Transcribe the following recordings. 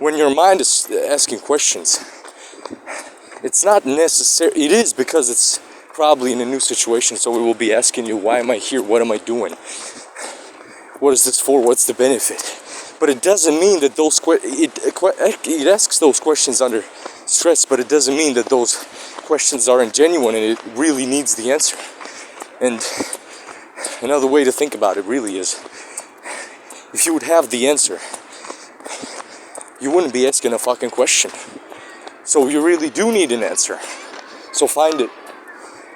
when your mind is asking questions, it's not necessary. It is because it's probably in a new situation, so it will be asking you, why am I here? What am I doing? What is this for? What's the benefit? But it doesn't mean that it asks those questions under stress, but it doesn't mean that those questions aren't genuine and it really needs the answer. And another way to think about it really is, if you would have the answer, you wouldn't be asking a fucking question. So you really do need an answer. So find it.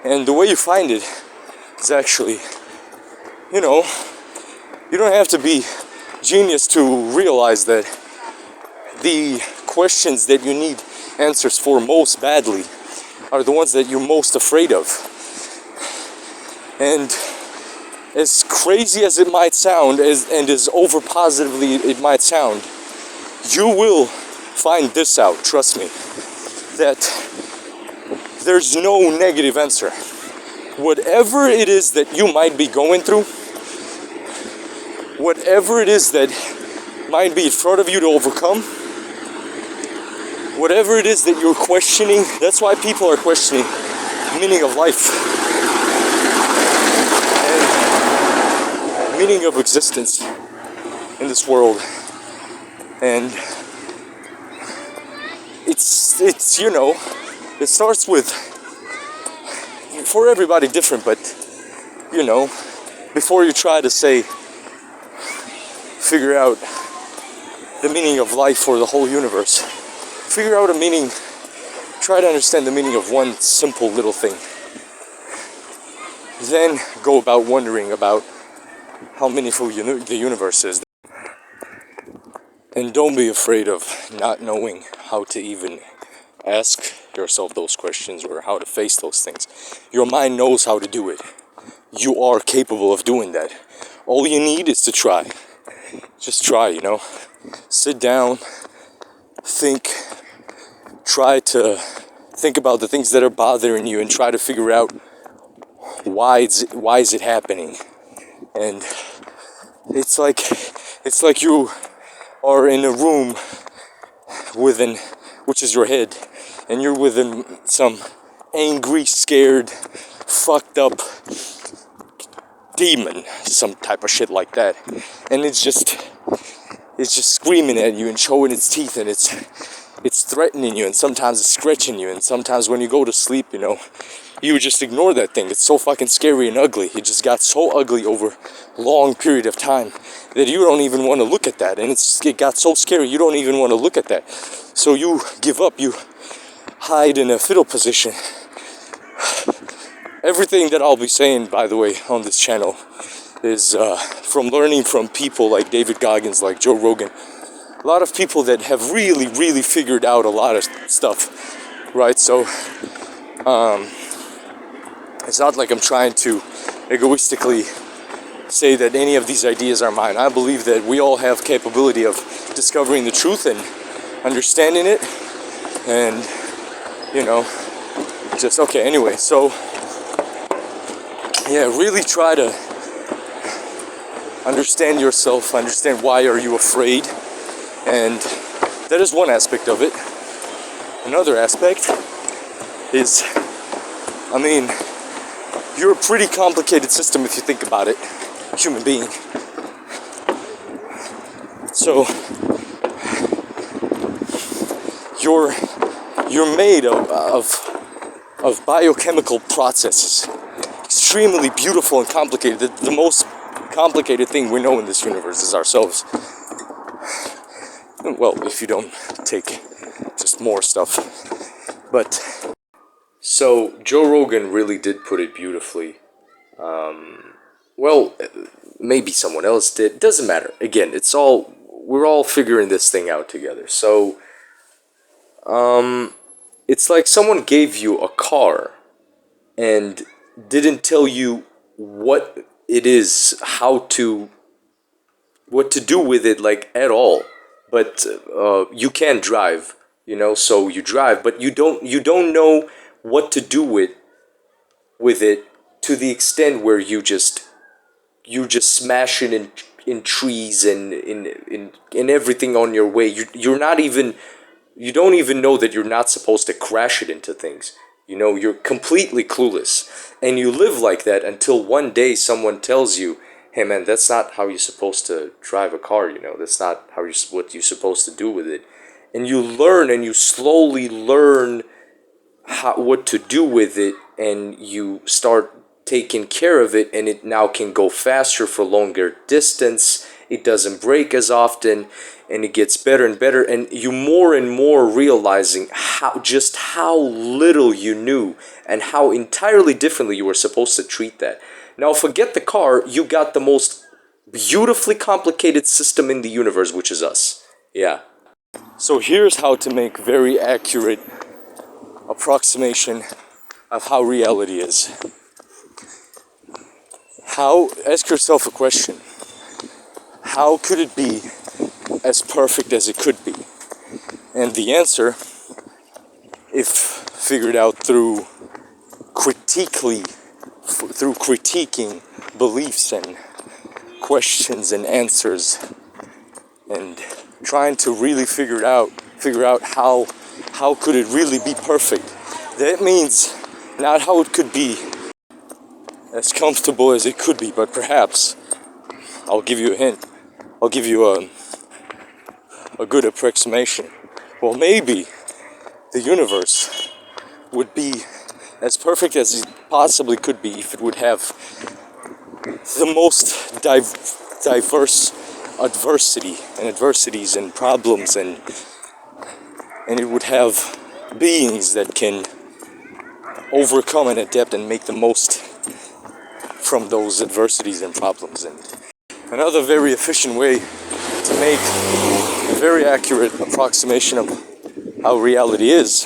And the way you find it is actually, you know, you don't have to be genius to realize that the questions that you need answers for most badly are the ones that you're most afraid of. And as crazy as it might sound, and as over positively it might sound, you will find this out, trust me, that there's no negative answer. Whatever it is that you might be going through, whatever it is that might be in front of you to overcome, whatever it is that you're questioning, that's why people are questioning the meaning of life and meaning of existence in this world. And it's you know, it starts with, for everybody different, but you know, before you try to say figure out the meaning of life or the whole universe, figure out a meaning, try to understand the meaning of one simple little thing. Then go about wondering about how meaningful the universe is. And don't be afraid of not knowing how to even ask yourself those questions or how to face those things. Your mind knows how to do it. You are capable of doing that. All you need is to try. Just try, you know. Sit down, think, try to think about the things that are bothering you and try to figure out why is it happening. And it's like you are in a room which is your head, and you're within some angry, scared, fucked up demon, some type of shit like that, and it's just screaming at you and showing its teeth, and it's threatening you, and sometimes it's scratching you, and sometimes when you go to sleep, you know, you just ignore that thing. It's so fucking scary and ugly. It just got so ugly over a long period of time that you don't even want to look at that, and it got so scary you don't even want to look at that. So you give up, you hide in a fetal position. Everything that I'll be saying, by the way, on this channel is from learning from people like David Goggins, like Joe Rogan. A lot of people that have really, really figured out a lot of stuff, right? So, it's not like I'm trying to egoistically say that any of these ideas are mine. I believe that we all have capability of discovering the truth and understanding it, and, you know, just, okay, anyway, so, yeah, really try to understand yourself, understand why are you afraid, and that is one aspect of it. Another aspect is, I mean, you're a pretty complicated system if you think about it, human being. So, you're made of biochemical processes, extremely beautiful and complicated. The most complicated thing we know in this universe is ourselves. Well, if you don't take just more stuff. But, so, Joe Rogan really did put it beautifully. Well, maybe someone else did. Doesn't matter. Again, we're all figuring this thing out together. So, it's like someone gave you a car and didn't tell you what it is, what to do with it, like, at all. But you can drive, you know, so you drive, but you don't know what to do with it to the extent where you just smash it in trees and in everything on your way. You're not even, you don't even know that you're not supposed to crash it into things. You know, you're completely clueless. And you live like that until one day someone tells you, hey man, that's not how you're supposed to drive a car, you know, that's not how what you're supposed to do with it. And you learn, and you slowly learn what to do with it, and you start taking care of it, and it now can go faster for longer distance. It doesn't break as often, and it gets better and better, and you more and more realizing how little you knew and how entirely differently you were supposed to treat that. Now forget the car, you got the most beautifully complicated system in the universe, which is us. Yeah. So here's how to make very accurate approximation of how reality is. Ask yourself a question. How could it be as perfect as it could be? And the answer, if figured out through critiquing beliefs and questions and answers, and trying to really figure out how could it really be perfect. That means not how it could be as comfortable as it could be, but perhaps, I'll give you a hint, I'll give you a good approximation. Well, maybe the universe would be as perfect as it possibly could be if it would have the most diverse adversities and problems, and it would have beings that can overcome and adapt and make the most from those adversities and problems. And another very efficient way to make a very accurate approximation of how reality is.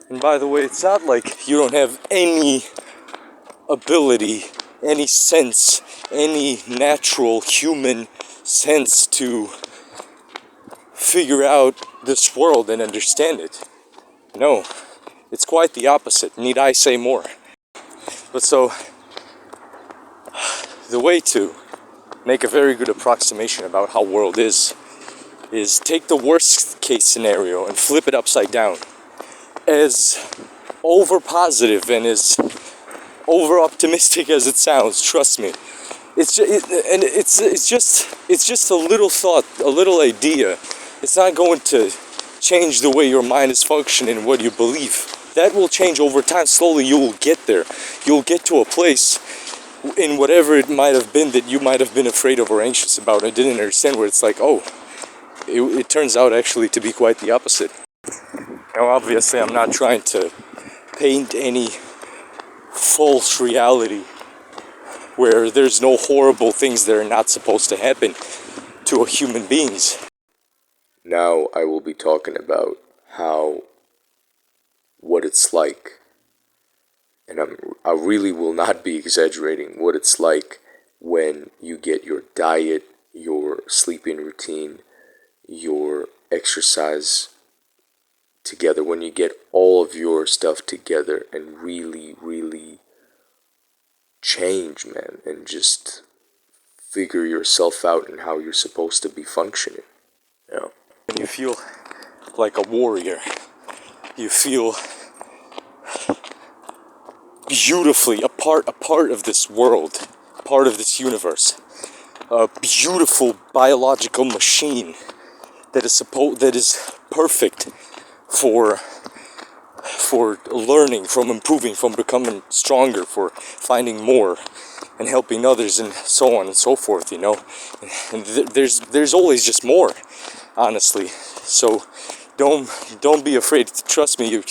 And by the way, it's not like you don't have any ability, any sense, any natural human sense to figure out this world and understand it. No, it's quite the opposite. Need I say more? But so, the way to make a very good approximation about how world is take the worst case scenario and flip it upside down. As over positive and as over optimistic as it sounds, trust me, it's just a little thought, a little idea. It's not going to change the way your mind is functioning and what you believe. That will change over time. Slowly you will get there. You'll get to a place in whatever it might have been that you might have been afraid of or anxious about and didn't understand, where it's like, oh, it turns out actually to be quite the opposite. Now obviously I'm not trying to paint any false reality where there's no horrible things that are not supposed to happen to human beings. Now I will be talking about what it's like, and I really will not be exaggerating, what it's like when you get your diet, your sleeping routine, your exercise together, when you get all of your stuff together and really, really change, man, and just figure yourself out and how you're supposed to be functioning. You know? You feel like a warrior. You feel beautifully a part of this world, part of this universe. A beautiful biological machine that is perfect for learning, from improving, from becoming stronger, for finding more and helping others, and so on and so forth, you know. And there's always just more, honestly. So don't be afraid. Trust me,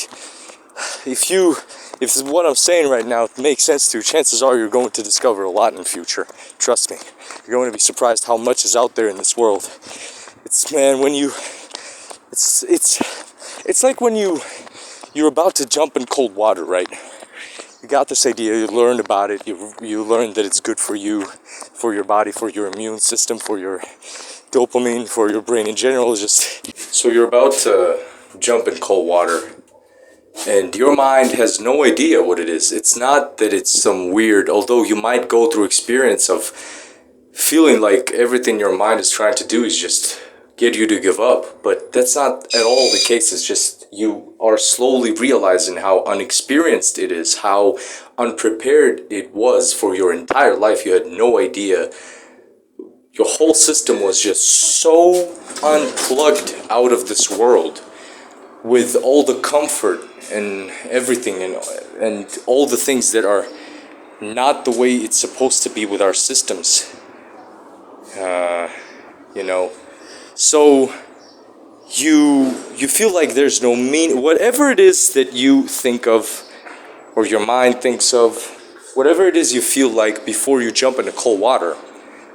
if what I'm saying right now makes sense to you, chances are you're going to discover a lot in the future. Trust me. You're going to be surprised how much is out there in this world. It's like when you're about to jump in cold water, right? You got this idea, you learned about it, you learned that it's good for you, for your body, for your immune system, for your dopamine, for your brain in general. So you're about to jump in cold water, and your mind has no idea what it is. It's not that it's some weird, although you might go through experience of feeling like everything your mind is trying to do is just get you to give up. But that's not at all the case. It's just you are slowly realizing how unexperienced it is, how unprepared it was for your entire life. You had no idea. Your whole system was just so unplugged out of this world with all the comfort and everything, and all the things that are not the way it's supposed to be with our systems. You know, so you feel like there's no whatever it is that you think of, or your mind thinks of, whatever it is you feel like before you jump into cold water,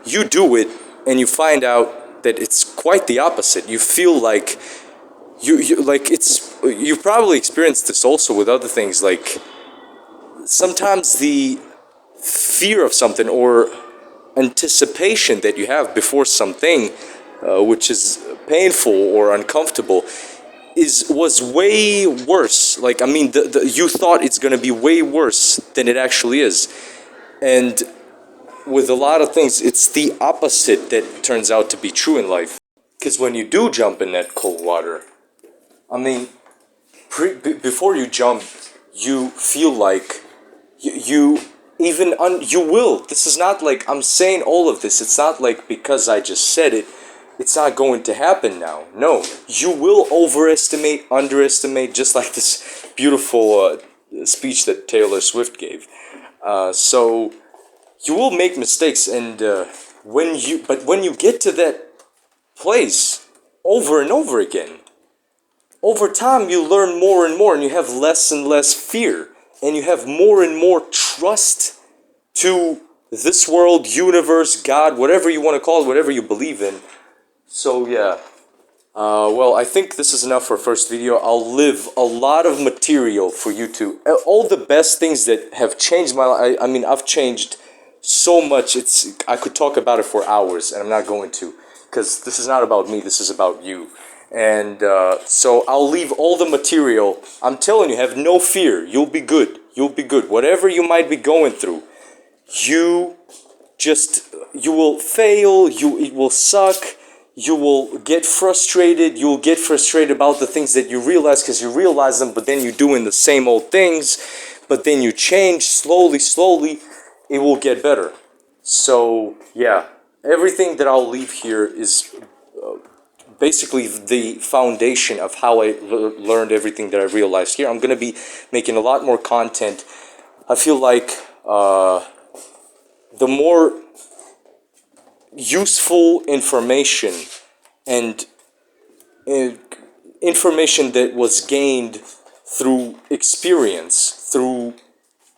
you do it and you find out that it's quite the opposite. You feel like you've probably experienced this also with other things, like sometimes the fear of something or anticipation that you have before something, which is painful or uncomfortable, was way worse. Like, I mean, you thought it's going to be way worse than it actually is. And with a lot of things, it's the opposite that turns out to be true in life. Because when you do jump in that cold water, I mean, before you jump, you feel like you will. This is not like I'm saying all of this. It's not like because I just said it, it's not going to happen now. No, you will overestimate, underestimate, just like this beautiful speech that Taylor Swift gave. So you will make mistakes, and when you get to that place over and over again, over time you learn more and more, and you have less and less fear, and you have more and more trust to this world, universe, God, whatever you want to call it, whatever you believe in. So yeah, well, I think this is enough for a first video. I'll leave a lot of material for you to, all the best things that have changed my life. I mean, I've changed so much. I could talk about it for hours, and I'm not going to, because this is not about me, this is about you. And so I'll leave all the material. I'm telling you, have no fear. You'll be good. You'll be good. Whatever you might be going through, you will fail. It will suck. You will get frustrated. You'll get frustrated about the things that you realize, because you realize them, but then you're doing the same old things. But then you change slowly, slowly. It will get better. So yeah, everything that I'll leave here is basically the foundation of how I learned everything that I realized here. I'm going to be making a lot more content. I feel like the more useful information and information that was gained through experience, through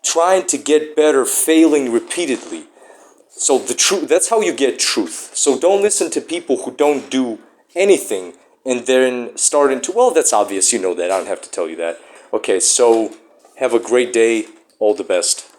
trying to get better, failing repeatedly. So the truth, that's how you get truth. So don't listen to people who don't do anything and then starting to, well, that's obvious, you know that, I don't have to tell you that. Okay, so have a great day, all the best.